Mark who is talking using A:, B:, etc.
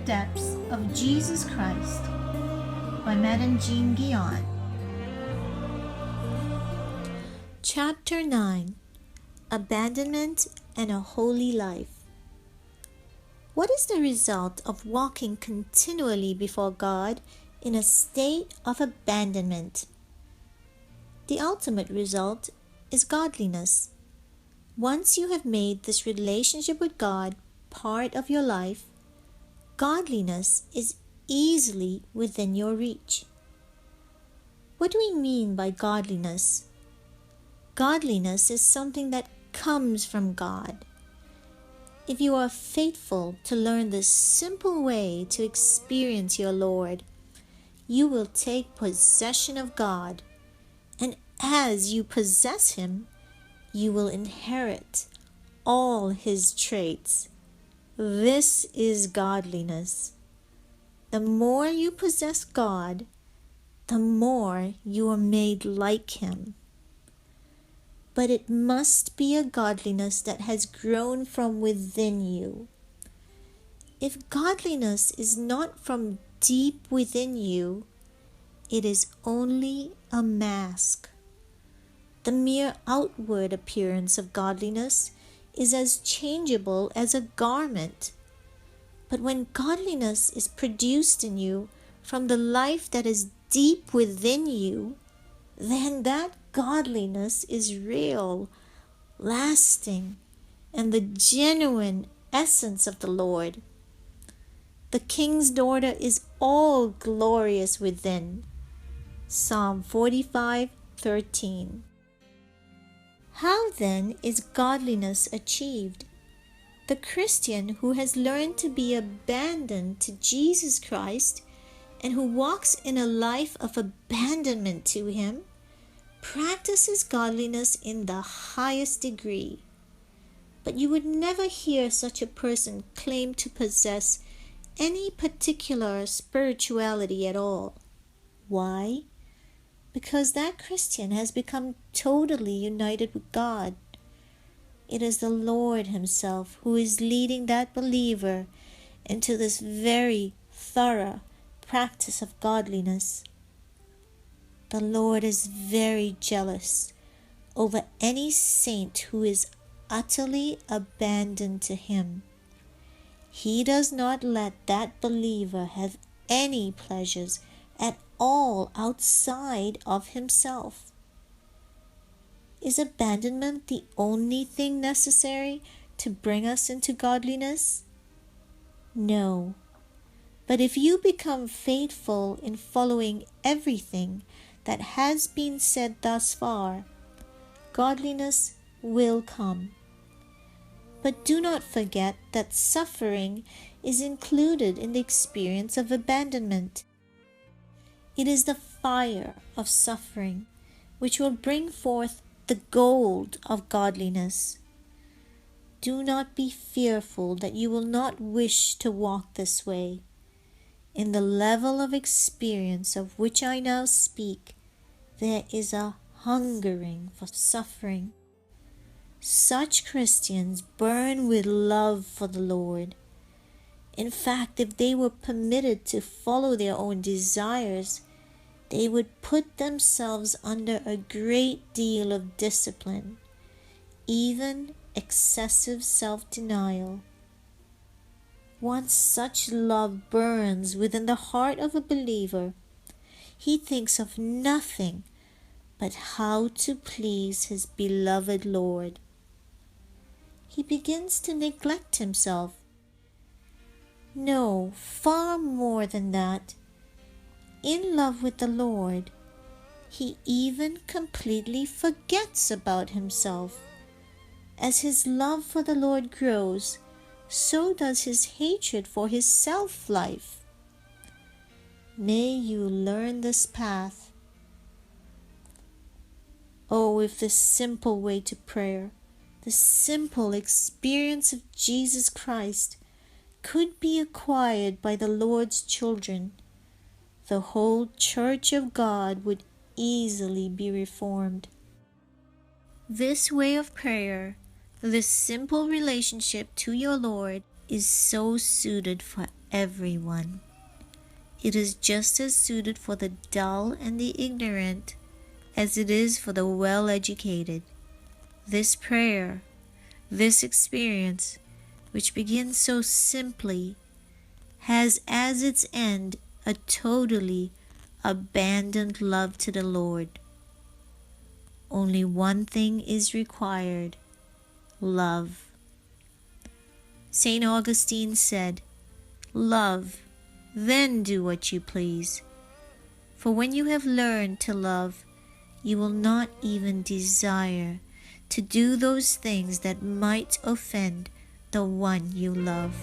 A: depths of Jesus Christ by Madame JEANNE Guyon. Chapter 9. Abandonment and a Holy Life. What is the result of walking continually before God in a state of abandonment? The ultimate result is godliness. Once you have made this relationship with God part of your life, godliness is easily within your reach. What do we mean by godliness? Godliness is something that comes from God. If you are faithful to learn this simple way to experience your Lord, you will take possession of God, and as you possess Him, you will inherit all His traits. This is godliness. The more you possess God, the more you are made like Him. But it must be a godliness that has grown from within you. If godliness is not from deep within you, it is only a mask. The mere outward appearance of godliness is as changeable as a garment. But when godliness is produced in you from the life that is deep within you, then that godliness is real, lasting, and the genuine essence of the Lord. The king's daughter is all glorious within. Psalm 45:13. How then is godliness achieved? The Christian who has learned to be abandoned to Jesus Christ and who walks in a life of abandonment to Him practices godliness in the highest degree. But you would never hear such a person claim to possess any particular spirituality at all. Why? Because that Christian has become totally united with God. It is the Lord Himself who is leading that believer into this very thorough practice of godliness. The Lord is very jealous over any saint who is utterly abandoned to Him. He does not let that believer have any pleasures at all outside of himself. Is abandonment the only thing necessary to bring us into godliness? No. But if you become faithful in following everything that has been said thus far, godliness will come. But do not forget that suffering is included in the experience of abandonment. It is the fire of suffering which will bring forth the gold of godliness. Do not be fearful that you will not wish to walk this way. In the level of experience of which I now speak, there is a hungering for suffering. Such Christians burn with love for the Lord. In fact, if they were permitted to follow their own desires, they would put themselves under a great deal of discipline, even excessive self-denial. Once such love burns within the heart of a believer, he thinks of nothing but how to please his beloved Lord. He begins to neglect himself. No, far more than that. In love with the Lord, he even completely forgets about himself. As his love for the Lord grows, so does his hatred for his self-life. May you learn this path. Oh, if the simple way to prayer, the simple experience of Jesus Christ could be acquired by the Lord's children, the whole Church of God would easily be reformed. This way of prayer, this simple relationship to your Lord, is so suited for everyone. It is just as suited for the dull and the ignorant as it is for the well-educated. This prayer, this experience, which begins so simply, has as its end a totally abandoned love to the Lord. Only one thing is required: love. St. Augustine said, "Love, then do what you please. For when you have learned to love, you will not even desire to do those things that might offend the one you love."